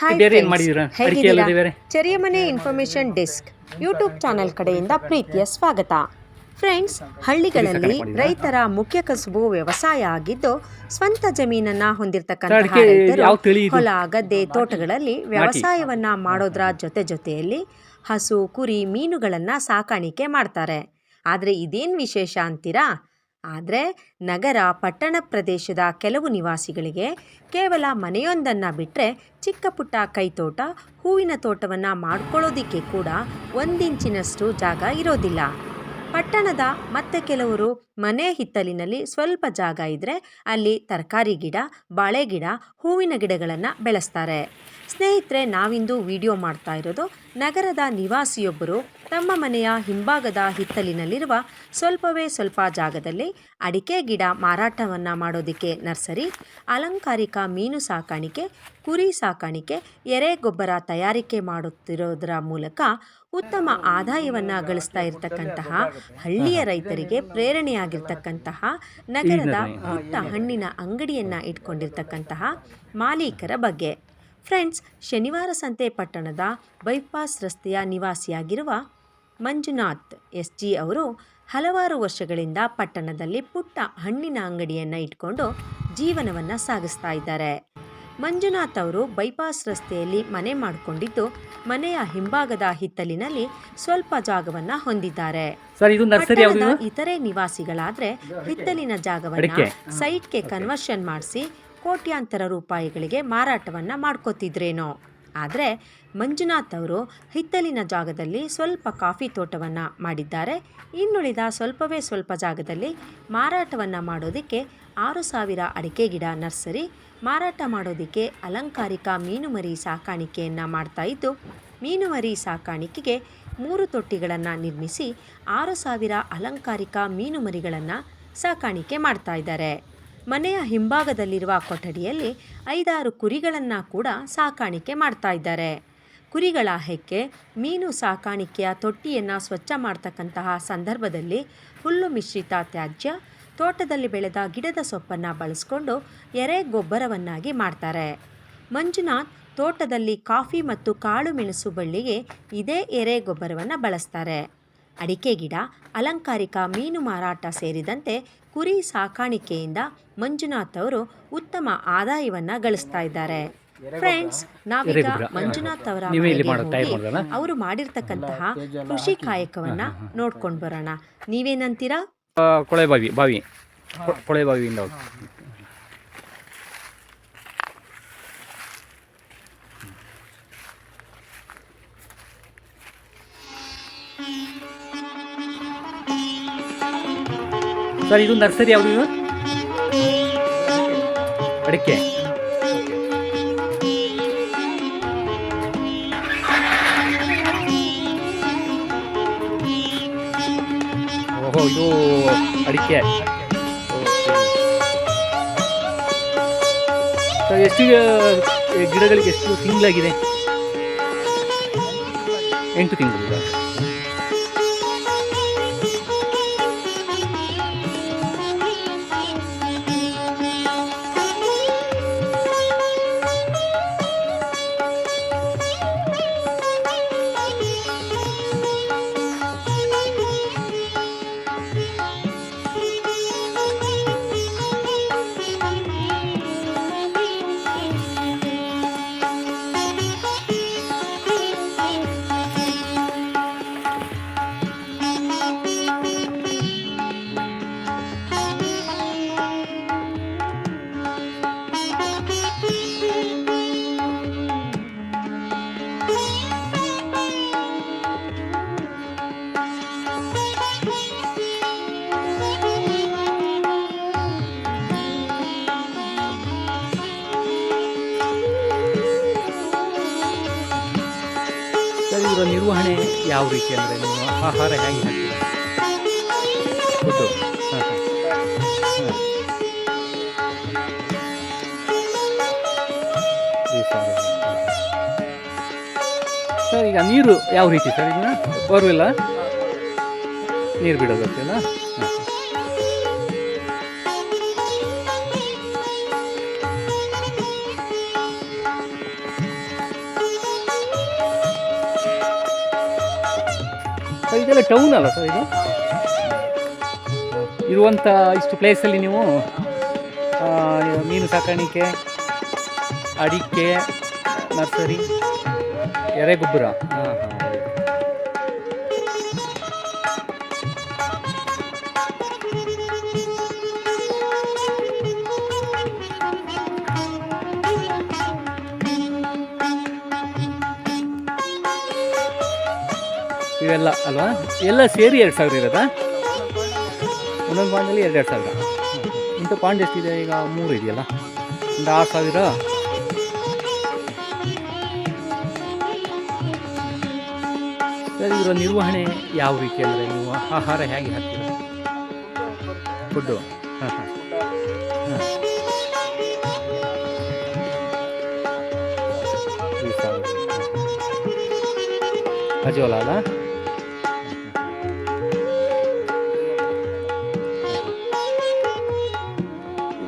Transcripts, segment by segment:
Hi ಬೇರೆ ಏನು friends, ಮಾಡಿದ್ದೀರಾ? ಅಡಿಕೆ ಹೇಗಿದ್ದೀರಾ? ಅಲ್ಲದೆ ಬೇರೆ ಚೆರಿಯಮನೆ ಇನ್ಫಾರ್ಮೇಷನ್ ಡೆಸ್ಕ್ ಯೂಟ್ಯೂಬ್ ಚಾನೆಲ್ ಕಡೆಯಿಂದ ಪ್ರೀತಿಯ ಸ್ವಾಗತ. ಫ್ರೆಂಡ್ಸ್, ಹಳ್ಳಿಗಳಲ್ಲಿ ರೈತರ ಮುಖ್ಯ ಕಸುಬು ವ್ಯವಸಾಯ ಆಗಿದ್ದು, ಸ್ವಂತ ಜಮೀನನ್ನ ಹೊಂದಿರತಕ್ಕಂತಹ ಅಡಿಕೆ ರೈತರು ಯಾವ ತಳಿ ಇದು? ಹೊಲ, ಗದ್ದೆ, ತೋಟಗಳಲ್ಲಿ ವ್ಯವಸಾಯವನ್ನ ಮಾಡೋದ್ರ ಜೊತೆಯಲ್ಲಿ ಹಸು, ಕುರಿ, ಮೀನುಗಳನ್ನ ಸಾಕಾಣಿಕೆ ಮಾಡ್ತಾರೆ. ಆದ್ರೆ ಇದೇನ್ ವಿಶೇಷ ಅಂತೀರಾ? ಆದರೆ ನಗರ, ಪಟ್ಟಣ ಪ್ರದೇಶದ ಕೆಲವು ನಿವಾಸಿಗಳಿಗೆ ಕೇವಲ ಮನೆಯೊಂದನ್ನು ಬಿಟ್ಟರೆ ಚಿಕ್ಕ ಪುಟ್ಟ ಕೈತೋಟ, ಹೂವಿನ ತೋಟವನ್ನು ಮಾಡ್ಕೊಳ್ಳೋದಿಕ್ಕೆ ಕೂಡ 1 ಇಂಚಿನಷ್ಟು ಜಾಗ ಇರೋದಿಲ್ಲ. ಪಟ್ಟಣದ ಮತ್ತೆ ಕೆಲವರು ಮನೆ ಹಿತ್ತಲಿನಲ್ಲಿ ಸ್ವಲ್ಪ ಜಾಗ ಇದ್ದರೆ ಅಲ್ಲಿ ತರಕಾರಿ ಗಿಡ, ಬಾಳೆ ಗಿಡ, ಹೂವಿನ ಗಿಡಗಳನ್ನು ಬೆಳೆಸ್ತಾರೆ. ಸ್ನೇಹಿತರೆ, ನಾವಿಂದು ವಿಡಿಯೋ ಮಾಡ್ತಾ ಇರೋದು ನಗರದ ನಿವಾಸಿಯೊಬ್ಬರು ತಮ್ಮ ಮನೆಯ ಹಿಂಭಾಗದ ಹಿತ್ತಲಿನಲ್ಲಿರುವ ಸ್ವಲ್ಪವೇ ಸ್ವಲ್ಪ ಜಾಗದಲ್ಲಿ ಅಡಿಕೆ ಗಿಡ ಮಾರಾಟವನ್ನು ಮಾಡೋದಕ್ಕೆ ನರ್ಸರಿ, ಅಲಂಕಾರಿಕ ಮೀನು ಸಾಕಾಣಿಕೆ, ಕುರಿ ಸಾಕಾಣಿಕೆ, ಎರೆಗೊಬ್ಬರ ತಯಾರಿಕೆ ಮಾಡುತ್ತಿರೋದರ ಮೂಲಕ ಉತ್ತಮ ಆದಾಯವನ್ನು ಗಳಿಸ್ತಾ ಇರತಕ್ಕಂತಹ ಹಳ್ಳಿಯ ರೈತರಿಗೆ ಪ್ರೇರಣೆಯಾಗಿರ್ತಕ್ಕಂತಹ ನಗರದ ಪುಟ್ಟ ಹಣ್ಣಿನ ಅಂಗಡಿಯನ್ನು ಇಟ್ಕೊಂಡಿರ್ತಕ್ಕಂತಹ ಮಾಲೀಕರ ಬಗ್ಗೆ. ಫ್ರೆಂಡ್ಸ್, ಶನಿವಾರ ಸಂತೆ ಪಟ್ಟಣದ ಬೈಪಾಸ್ ರಸ್ತೆಯ ನಿವಾಸಿಯಾಗಿರುವ ಮಂಜುನಾಥ್ SG ಅವರು ಹಲವಾರು ವರ್ಷಗಳಿಂದ ಪಟ್ಟಣದಲ್ಲಿ ಪುಟ್ಟ ಹಣ್ಣಿನ ಅಂಗಡಿಯನ್ನು ಇಟ್ಕೊಂಡು ಜೀವನವನ್ನು ಸಾಗಿಸ್ತಾ ಇದ್ದಾರೆ. ಮಂಜುನಾಥ್ ಅವರು ಬೈಪಾಸ್ ರಸ್ತೆಯಲ್ಲಿ ಮನೆ ಮಾಡಿಕೊಂಡಿದ್ದು, ಮನೆಯ ಹಿಂಭಾಗದ ಹಿತ್ತಲಿನಲ್ಲಿ ಸ್ವಲ್ಪ ಜಾಗವನ್ನು ಹೊಂದಿದ್ದಾರೆ. ಪಟ್ಟಣದ ಇತರೆ ನಿವಾಸಿಗಳಾದ್ರೆ ಹಿತ್ತಲಿನ ಜಾಗವನ್ನು ಸೈಟ್ಗೆ ಕನ್ವರ್ಷನ್ ಮಾಡಿಸಿ ಕೋಟ್ಯಾಂತರ ರೂಪಾಯಿಗಳಿಗೆ ಮಾರಾಟವನ್ನು ಮಾಡ್ಕೋತಿದ್ರೇನೋ. ಆದರೆ ಮಂಜುನಾಥ್ ಅವರು ಹಿತ್ತಲಿನ ಜಾಗದಲ್ಲಿ ಸ್ವಲ್ಪ ಕಾಫಿ ತೋಟವನ್ನು ಮಾಡಿದ್ದಾರೆ. ಇನ್ನುಳಿದ ಸ್ವಲ್ಪವೇ ಸ್ವಲ್ಪ ಜಾಗದಲ್ಲಿ ಮಾರಾಟವನ್ನು ಮಾಡೋದಕ್ಕೆ 6,000 ಅಡಿಕೆ ಗಿಡ ನರ್ಸರಿ, ಮಾರಾಟ ಮಾಡೋದಕ್ಕೆ ಅಲಂಕಾರಿಕ ಮೀನುಮರಿ ಸಾಕಾಣಿಕೆಯನ್ನು ಮಾಡ್ತಾ ಇದ್ದು, ಮೀನುಮರಿ ಸಾಕಾಣಿಕೆಗೆ 3 ತೊಟ್ಟಿಗಳನ್ನು ನಿರ್ಮಿಸಿ 6,000 ಅಲಂಕಾರಿಕ ಮೀನುಮರಿಗಳನ್ನು ಸಾಕಾಣಿಕೆ ಮಾಡ್ತಾ ಇದ್ದಾರೆ. ಮನೆಯ ಹಿಂಭಾಗದಲ್ಲಿರುವ ಕೊಠಡಿಯಲ್ಲಿ 5-6 ಕುರಿಗಳನ್ನು ಕೂಡ ಸಾಕಾಣಿಕೆ ಮಾಡ್ತಾ ಇದ್ದಾರೆ. ಕುರಿಗಳ ಹೆಕ್ಕೆ, ಮೀನು ಸಾಕಾಣಿಕೆಯ ತೊಟ್ಟಿಯನ್ನು ಸ್ವಚ್ಛ ಮಾಡ್ತಕ್ಕಂತಹ ಸಂದರ್ಭದಲ್ಲಿ ಹುಲ್ಲು ಮಿಶ್ರಿತ ತ್ಯಾಜ್ಯ, ತೋಟದಲ್ಲಿ ಬೆಳೆದ ಗಿಡದ ಸೊಪ್ಪನ್ನು ಬಳಸ್ಕೊಂಡು ಎರೆ ಗೊಬ್ಬರವನ್ನಾಗಿ ಮಾಡ್ತಾರೆ. ಮಂಜುನಾಥ್ ತೋಟದಲ್ಲಿ ಕಾಫಿ ಮತ್ತು ಕಾಳು ಮೆಣಸು ಬಳ್ಳಿಗೆ ಇದೇ ಎರೆ ಗೊಬ್ಬರವನ್ನು ಬಳಸ್ತಾರೆ. ಅಡಿಕೆ ಗಿಡ, ಅಲಂಕಾರಿಕ ಮೀನು ಮಾರಾಟ ಸೇರಿದಂತೆ ಕುರಿ ಸಾಕಾಣಿಕೆಯಿಂದ ಮಂಜುನಾಥ್ ಅವರು ಉತ್ತಮ ಆದಾಯವನ್ನು ಗಳಿಸ್ತಾ ಇದ್ದಾರೆ. ಫ್ರೆಂಡ್ಸ್, ನಾವೀಗ ಮಂಜುನಾಥ್ ಅವರ ಅವರು ಮಾಡಿರ್ತಕ್ಕಂತಹ ಕೃಷಿ ಕಾಯಕವನ್ನ ನೋಡ್ಕೊಂಡು ಬರೋಣ. ನೀವೇನಂತೀರಾ? ಕೊಳೆಬಾವಿಯಿಂದ ಸರ್, ಇದು ನರ್ಸರಿ ಯಾವುದು? ಇದು ಅಡಿಕೆ. ಓಹೋ, ಇದು ಅಡಿಕೆ. ಸರ್, ಎಷ್ಟು ಗಿಡಗಳಿಗೆ ಎಷ್ಟು ತಿಂಗಳಾಗಿದೆ? 8 ತಿಂಗಳು. ಸರ್, ಇದರ ನಿರ್ವಹಣೆ ಯಾವ ರೀತಿ ಅಂದರೆ ನೀವು ಆಹಾರ ಹೇಗೆ ಹಾಕ್ತೀರಾ? ಫುಡ್ಡು. ಹಾಂ ಹಾಂ ಹಾಂ. ಸರ್, ಈಗ ನೀರು ಯಾವ ರೀತಿ ಸರ್? ಇದನ್ನ ಬೋರ್ವೆಲ್ಲ ನೀರು ಬಿಡೋದಕ್ಕೆಲ್ಲ? ಹಾಂ. ಸರ್ ಇದೆಲ್ಲ ಟೌನ್ ಅಲ್ಲ ಸರ್ ಇದು ಇರುವಂಥ ಇಷ್ಟು ಪ್ಲೇಸಲ್ಲಿ ನೀವು ಮೀನು ಸಾಕಾಣಿಕೆ, ಅಡಿಕೆ, ನರ್ಸರಿ, ಎರೆಗೊಬ್ಬರ. ಹಾಂ ಹಾಂ. ಇವೆಲ್ಲ ಅಲ್ವಾ, ಎಲ್ಲ ಸೇರಿ 2,000 ಇರೋದಾ? ಒಂದೊಂದು ಪಾಂಡಲ್ಲಿ 2,000. ಇಂಥ ಪಾಂಡ್ ಎಷ್ಟಿದೆ ಈಗ? 3 ಇದೆಯಲ್ಲ, ಒಂದು 6,000. ಸರ್ ಇದರ ನಿರ್ವಹಣೆ ಯಾವ ರೀತಿ ಅಂದರೆ ನೀವು ಆಹಾರ ಹೇಗೆ ಹಾಕ್ತೀರ? ಫುಡ್ಡು. ಹಾಂ ಹಾಂ ಹಾಂ. 3,000 ಅಜೋಲ ಅಲ್ಲ?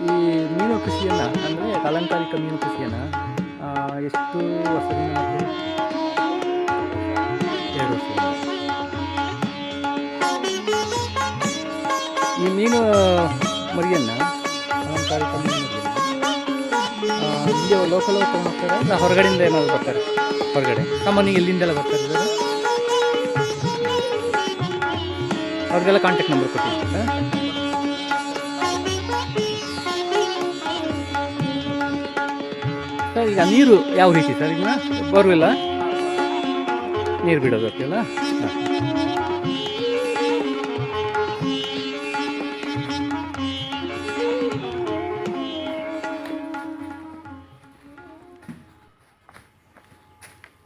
ಈ ಮೀನು ಕೃಷಿಯನ್ನು ಅಂದರೆ ಅಲಂಕಾರಿಕ ಮೀನು ಕೃಷಿಯನ್ನು ಎಷ್ಟು ವರ್ಷದಿಂದ ಮಾಡ್ತೀರಿ? 2 ವರ್ಷ. ಈ ಮೀನು ಮರಿಯನ್ನು, ಅಲಂಕಾರಿಕ ಮೀನು ಮರಿಯನ್ನು ಇಲ್ಲೇ ಲೋಕಲ್ ತೊಗೊಂಡು ಹೋಗ್ತಾರೆ, ಇಲ್ಲ ಹೊರಗಡೆಯಿಂದ ಏನಾದರೂ ಬರ್ತಾರೆ? ಹೊರಗಡೆ ಸಾಮಾನ್ಯ ಎಲ್ಲಿಂದೆಲ್ಲ ಬರ್ತಾರೆ ಇದ್ದಾರೆ? ಅವ್ರಿಗೆಲ್ಲ ಕಾಂಟ್ಯಾಕ್ಟ್ ನಂಬರ್ ಕೊಟ್ಟಿರ್ತಾರೆ. ಸರ್ ಈಗ ನೀರು ಯಾವ ರೀತಿ ಸರ್? ಇದನ್ನ ಬೋರ್ವೆಲ್ಲ ನೀರು ಬಿಡೋದು ಅಲ್ಲ?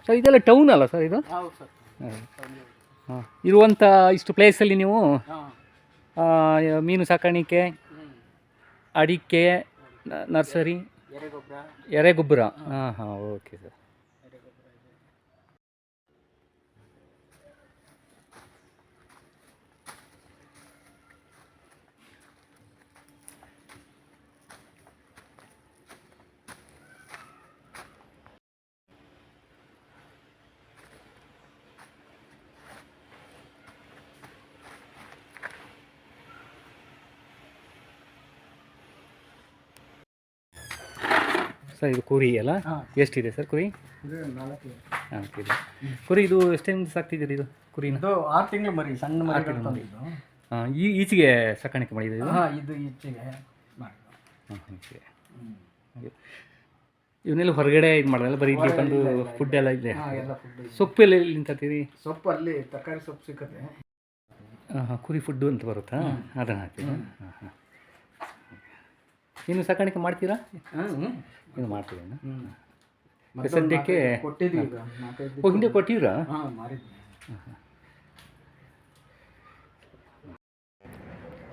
ಸರ್ ಇದೆಲ್ಲ ಟೌನ್ ಅಲ್ಲ ಸರ್ ಇದು? ಹಾಂ. ಇರುವಂಥ ಇಷ್ಟು ಪ್ಲೇಸಲ್ಲಿ ನೀವು ಮೀನು ಸಾಕಾಣಿಕೆ, ಅಡಿಕೆ, ನರ್ಸರಿ, ಎರೆಗೊಬ್ಬರ. ಹಾಂ ಹಾಂ, ಓಕೆ ಸರ್. ಸರ್ ಇದು ಕುರಿ ಅಲ್ಲ? ಎಷ್ಟಿದೆ ಸರ್ ಕುರಿ? 4 ಇದೆ. ಕುರಿ ಇದು ಎಷ್ಟೇನು ಸಾಕ್ತಿದ್ದೀರಿ ಇದು ಕುರಿನ? 6 ತಿಂಗಳು ಮರಿ, ಸಣ್ಣ ಮರಿ. ಹಾಂ, ಈಚೆಗೆ ಸಾಕಾಣಿಕೆ ಮಾಡಿದೆ ಇದು? ಹಾಂ, ಇದು ಈಚೆಗೆ ಮಾಡಿದ್ದು. ಹಾಂ, ಓಕೆ. ಇವನ್ನೆಲ್ಲ ಹೊರಗಡೆ ಇದು ಮಾಡೋದಲ್ಲ, ಬರೀ ಇಲ್ಲಿ ಬಂದು ಫುಡ್ ಎಲ್ಲ ಇದೆ? ಎಲ್ಲ ಫುಡ್. ಸೊಪ್ಪು ಎಲ್ಲ ಎಲ್ಲಿ ತರ್ತೀರಿ? ಸೊಪ್ಪು ಅಲ್ಲಿ ತರಕಾರಿ ಸೊಪ್ಪು ಸಿಕ್ಕತ್ತೆ. ಹಾಂ, ಕುರಿ ಫುಡ್ಡು ಅಂತ ಬರುತ್ತಾ? ಅದನ್ನು ಹಾಕ್ತೀರಾ? ಹಾಂ ಹಾಂ. ಇನ್ನು ಸಾಕಾಣಿಕೆ ಮಾಡ್ತೀರಾ? ಇನ್ನು ಮಾಡ್ತೀರೇನು? ಸದ್ಯಕ್ಕೆ ಕೊಟ್ಟಿದ್ದೀವಿ ಈಗ. ಹಿಂದೆ ಕೊಟ್ಟಿದ್ರಾ? ಹಾಂ, ಮಾರಿದ್ವಿ.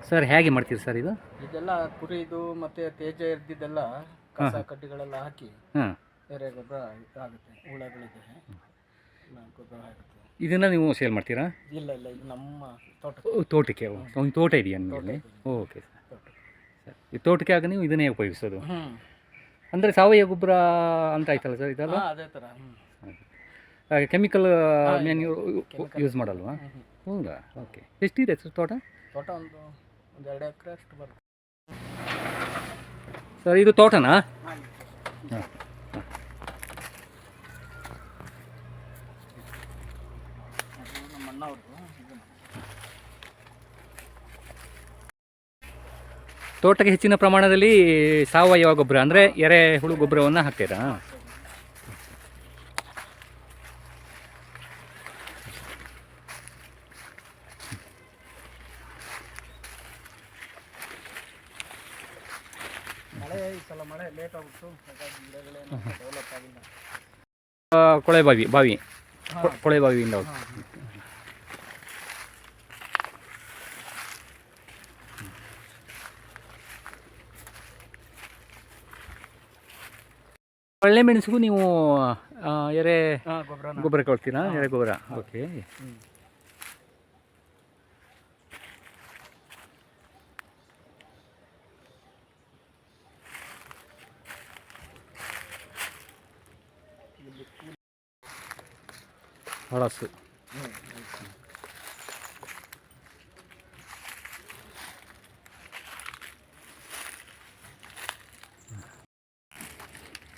ಸರ್ ಹೇಗೆ ಮಾಡ್ತೀರಿ ಸರ್ ಇದು? ಇದೆಲ್ಲ ಕುರಿದು ಮತ್ತು ತೇಜ ಇರ್ದಿದ್ದೆಲ್ಲ ಕಸ ಕಡ್ಡಿಗಳೆಲ್ಲ ಹಾಕಿ ಹಾಂ, ಎರೆ ಗೊಬ್ಬರ ಆಗುತ್ತೆ. ಹುಳಗಳಿದೆ, ಗೊಬ್ಬರ ಆಗುತ್ತೆ. ಇದನ್ನು ನೀವು ಸೇಲ್ ಮಾಡ್ತೀರಾ? ಇಲ್ಲ ಇಲ್ಲ, ಇದು ನಮ್ಮ ತೋಟಕ್ಕೆ ಒಂದು ತೋಟ ಇದೆಯಾ ನಿಮ್ಮಲ್ಲಿ? Okay sir. ಸರ್ ಈ ತೋಟಕ್ಕೆ ಆಗ ನೀವು ಇದನ್ನೇ ಉಪಯೋಗಿಸೋದು? ಅಂದರೆ ಸಾವಯವ ಗೊಬ್ಬರ ಅಂತ ಆಯ್ತಲ್ಲ ಸರ್ ಇದಲ್ಲ? ಅದೇ ಥರ. ಹಾಗೆ ಕೆಮಿಕಲ್ ಮ್ಯಾನ್ಯೂ ಯೂಸ್ ಮಾಡಲ್ವಾ? ಹೌದಾ? ಓಕೆ. ಎಷ್ಟಿದೆ ಸರ್ ತೋಟ? ತೋಟ ಒಂದು 2 ಎಕರೆ ಅಷ್ಟು ಬರುತ್ತೆ ಸರ್. ಇದು ತೋಟನಾ? ಹಾಂ. ನಮ್ಮ ಅಣ್ಣವ್ರದ್ದು. ತೋಟಕ್ಕೆ ಹೆಚ್ಚಿನ ಪ್ರಮಾಣದಲ್ಲಿ ಸಾವಯವ ಗೊಬ್ಬರ ಅಂದರೆ ಎರೆಹುಳು ಗೊಬ್ಬರವನ್ನು ಹಾಕ್ತೀರಾ? ಮಳೆ ಈ ಸಲ ಮಳೆ ಲೇಟ್ ಆಗ್ಬಿಟ್ಟು ಗಿಡಗಳೇನು ಡೆವಲಪ್ ಆಗಿಲ್ಲ. ಕೊಳೆ ಬಾವಿ ಕೊಳೆ ಬಾವಿಯಿಂದ ಒಳ್ಳೆ ಮೆಣಸಿಗೂ ನೀವು ಎರೆ ಗೊಬ್ಬರ ಕೊಡ್ತೀರಾ? ಎರೆ ಗೊಬ್ಬರ. ಓಕೆ. ಹಳಸು.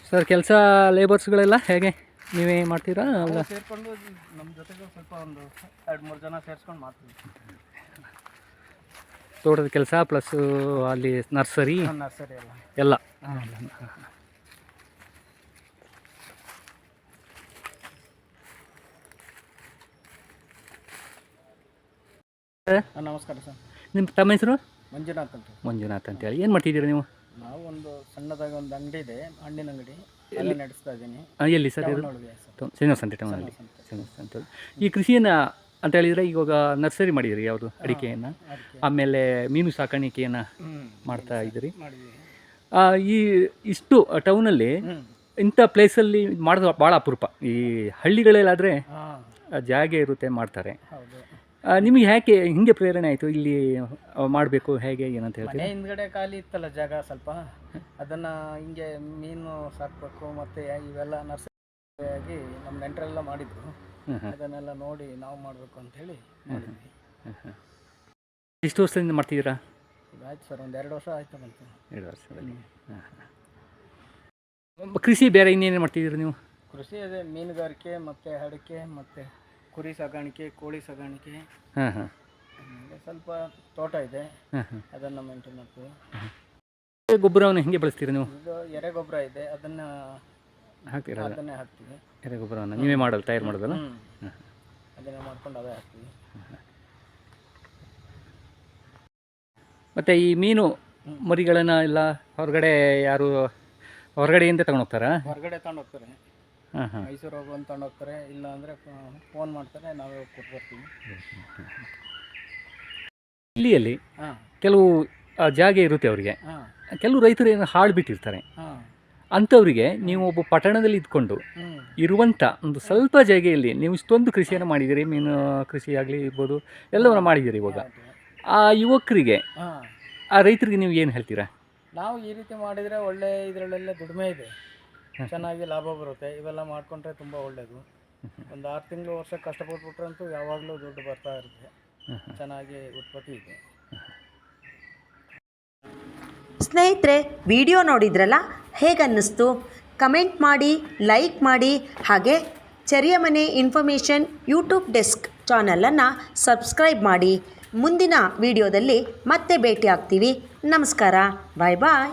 ಸರ್ ಕೆಲಸ ಲೇಬರ್ಸ್ಗಳೆಲ್ಲ ಹೇಗೆ ನೀವೇ ಮಾಡ್ತೀರಾ ಅಲ್ಲ? ಸೇರಿಕೊಂಡು ನಮ್ಮ ಜೊತೆಗೆ ಸ್ವಲ್ಪ ಒಂದು 2-3 ಜನ ಸೇರಿಸ್ಕೊಂಡು ಮಾಡ್ತೀವಿ. ತೋಟದ ಕೆಲಸ ಪ್ಲಸ್ ಅಲ್ಲಿ ನರ್ಸರಿ ನರ್ಸರಿ ಎಲ್ಲ. ಎಲ್ಲ. ನಮಸ್ಕಾರ ಸರ್. ನಿಮ್ಮ ತಮ್ಮ ಹೆಸರು? ಮಂಜುನಾಥ್ ಅಂತ. ಮಂಜುನಾಥ್ ಅಂತೇಳಿ. ಏನು ಮಾಡ್ತಿದ್ದೀರಾ ನೀವು? ನಾವು ಒಂದು ಸಣ್ಣದಾಗಿ ಒಂದು ಅಂಗಡಿ ಇದೆ, ಹಣ್ಣಿನ ಅಂಗಡಿ, ಎಲ್ಲ ನಡೆಸ್ತಾ ಇದ್ದೀನಿ. ಎಲ್ಲಿ ಸರ್ ಇದು? ನೋಡಿದೆ ಸರ್. ಶ್ರೀನಿವಾಸ ಅಂತ ಟೌನಲ್ಲಿ. ಶ್ರೀನಿವಾಸ ಅಂತ. ಈ ಕೃಷಿಯನ್ನು ಅಂತ ಹೇಳಿದರೆ ಇವಾಗ ನರ್ಸರಿ ಮಾಡಿದಿರಿ ಯಾವುದು? ಅಡಿಕೆಯನ್ನು, ಆಮೇಲೆ ಮೀನು ಸಾಕಾಣಿಕೆಯನ್ನು ಮಾಡ್ತಾ ಇದ್ದೀರಿ. ಮಾಡಿದ್ದೀವಿ. ಈ ಇಷ್ಟು ಟೌನಲ್ಲಿ ಇಂಥ ಪ್ಲೇಸಲ್ಲಿ ಮಾಡೋದು ಭಾಳ ಅಪರೂಪ. ಈ ಹಳ್ಳಿಗಳಲ್ಲಾದರೆ ಜಾಗ ಇರುತ್ತೆ, ಮಾಡ್ತಾರೆ. ಹೌದು. ನಿಮಗೆ ಯಾಕೆ ಹಿಂಗೆ ಪ್ರೇರಣೆ ಆಯಿತು ಇಲ್ಲಿ ಮಾಡಬೇಕು, ಹೇಗೆ ಏನಂತ ಹೇಳ್ತೀವಿ? ಮನೆ ಹಿಂದ್ಗಡೆ ಖಾಲಿ ಇತ್ತಲ್ಲ ಜಾಗ ಸ್ವಲ್ಪ, ಅದನ್ನು ಹಿಂಗೆ ಮೀನು ಸಾಕಬೇಕು ಮತ್ತು ಇವೆಲ್ಲ ನರ್ಸರಿ ಆಗಿ ನಮ್ಮ ನೆಂಟರೆಲ್ಲ ಮಾಡಿದ್ರು. ಅದನ್ನೆಲ್ಲ ನೋಡಿ ನಾವು ಮಾಡಬೇಕು ಅಂಥೇಳಿ ಮಾಡಿದ್ವಿ. ಎಷ್ಟು ವರ್ಷದಿಂದ ಮಾಡ್ತಿದ್ದೀರಾ? ಆಯ್ತು ಸರ್, ಒಂದು 2 ವರ್ಷ ಆಯ್ತು ಬಂತು. 2 ವರ್ಷದಲ್ಲಿ. ಕೃಷಿ ಬೇರೆ ಇನ್ನೇನು ಮಾಡ್ತಿದ್ದೀರಾ ನೀವು? ಕೃಷಿ ಅದೇ ಮೀನುಗಾರಿಕೆ ಮತ್ತು ಅಡಿಕೆ ಮತ್ತು ಕುರಿ ಸಾಗಾಣಿಕೆ, ಕೋಳಿ ಸಾಗಾಣಿಕೆ. ಸ್ವಲ್ಪ ತೋಟ ಇದೆ, ಅದನ್ನು ಮೇಂಟೈನ್ ಮಾಡ್ತೀವಿ. ಗೊಬ್ಬರವನ್ನು ಹೆಂಗೆ ಬಳಸ್ತೀರಾ ನೀವು? ಇದು ಎರೆಗೊಬ್ಬರ ಇದೆ, ಅದನ್ನು ಹಾಕ್ತೀರಾ? ಅದನ್ನೇ ಹಾಕ್ತೀವಿ. ಎರೆಗೊಬ್ಬರವನ್ನು ನೀವೇ ಮಾಡೋದು, ತಯಾರು ಮಾಡೋದಲ್ಲ? ಅದನ್ನೇ ಮಾಡ್ಕೊಂಡು ಅದೇ ಹಾಕ್ತೀವಿ. ಮತ್ತು ಈ ಮೀನು ಮರಿಗಳನ್ನು ಎಲ್ಲ ಹೊರಗಡೆ ಯಾರು ಹೊರಗಡೆಯಿಂದ ತಗೊಂಡೋಗ್ತಾರಾ? ಹೊರಗಡೆ ತಗೊಂಡೋಗ್ತಾರೆ. ಮೈಸೂರು ಹೋಗುವಂತ ತಗೊಂಡೋಗ್ತಾರೆ, ಇಲ್ಲ ಅಂದರೆ ಫೋನ್ ಮಾಡ್ತಾರೆ, ನಾವೇ ಕೊಟ್ಟು ಬರ್ತೀವಿ. ಇಲ್ಲಿಯಲ್ಲಿ ಕೆಲವು ಜಾಗ ಇರುತ್ತೆ ಅವರಿಗೆ, ಕೆಲವು ರೈತರು ಏನು ಹಾಳು ಬಿಟ್ಟಿರ್ತಾರೆ. ಅಂಥವರಿಗೆ ನೀವು ಒಬ್ಬ ಪಟ್ಟಣದಲ್ಲಿ ಇದ್ಕೊಂಡು ಇರುವಂಥ ಒಂದು ಸ್ವಲ್ಪ ಜಾಗೆಯಲ್ಲಿ ನೀವು ಇಷ್ಟೊಂದು ಕೃಷಿಯನ್ನು ಮಾಡಿದ್ದೀರಿ, ಮೀನು ಕೃಷಿ ಆಗಲಿ ಇರ್ಬೋದು, ಎಲ್ಲವನ್ನ ಮಾಡಿದ್ದೀರಿ. ಇವಾಗ ಆ ಯುವಕರಿಗೆ, ಆ ರೈತರಿಗೆ ನೀವು ಏನು ಹೇಳ್ತೀರಾ? ನಾವು ಈ ರೀತಿ ಮಾಡಿದರೆ ಒಳ್ಳೆ ಇದರಲ್ಲೆಲ್ಲ ದುಡಿಮೆ ಇದೆ, ಚೆನ್ನಾಗಿ ಲಾಭ ಬರುತ್ತೆ. ಇವೆಲ್ಲ ಮಾಡಿಕೊಂಡ್ರೆ ತುಂಬ ಒಳ್ಳೆಯದು. ಒಂದು 6 ತಿಂಗಳು ವರ್ಷ ಕಷ್ಟಪಟ್ಬಿಟ್ರಂತೂ ಯಾವಾಗಲೂ ದುಡ್ಡು ಬರ್ತಾ ಇರುತ್ತೆ, ಚೆನ್ನಾಗಿ ಉತ್ಪತ್ತಿ ಇದೆ. ಸ್ನೇಹಿತರೆ, ವಿಡಿಯೋ ನೋಡಿದ್ರಲ್ಲ, ಹೇಗನ್ನಿಸ್ತು? ಕಮೆಂಟ್ ಮಾಡಿ, ಲೈಕ್ ಮಾಡಿ, ಹಾಗೆ ಚೆರಿಯ ಮನೆ ಇನ್ಫಾರ್ಮೇಷನ್ ಯೂಟ್ಯೂಬ್ ಡೆಸ್ಕ್ ಚಾನಲನ್ನು ಸಬ್ಸ್ಕ್ರೈಬ್ ಮಾಡಿ. ಮುಂದಿನ ವಿಡಿಯೋದಲ್ಲಿ ಮತ್ತೆ ಭೇಟಿ ಆಗ್ತೀವಿ. ನಮಸ್ಕಾರ, ಬಾಯ್ ಬಾಯ್.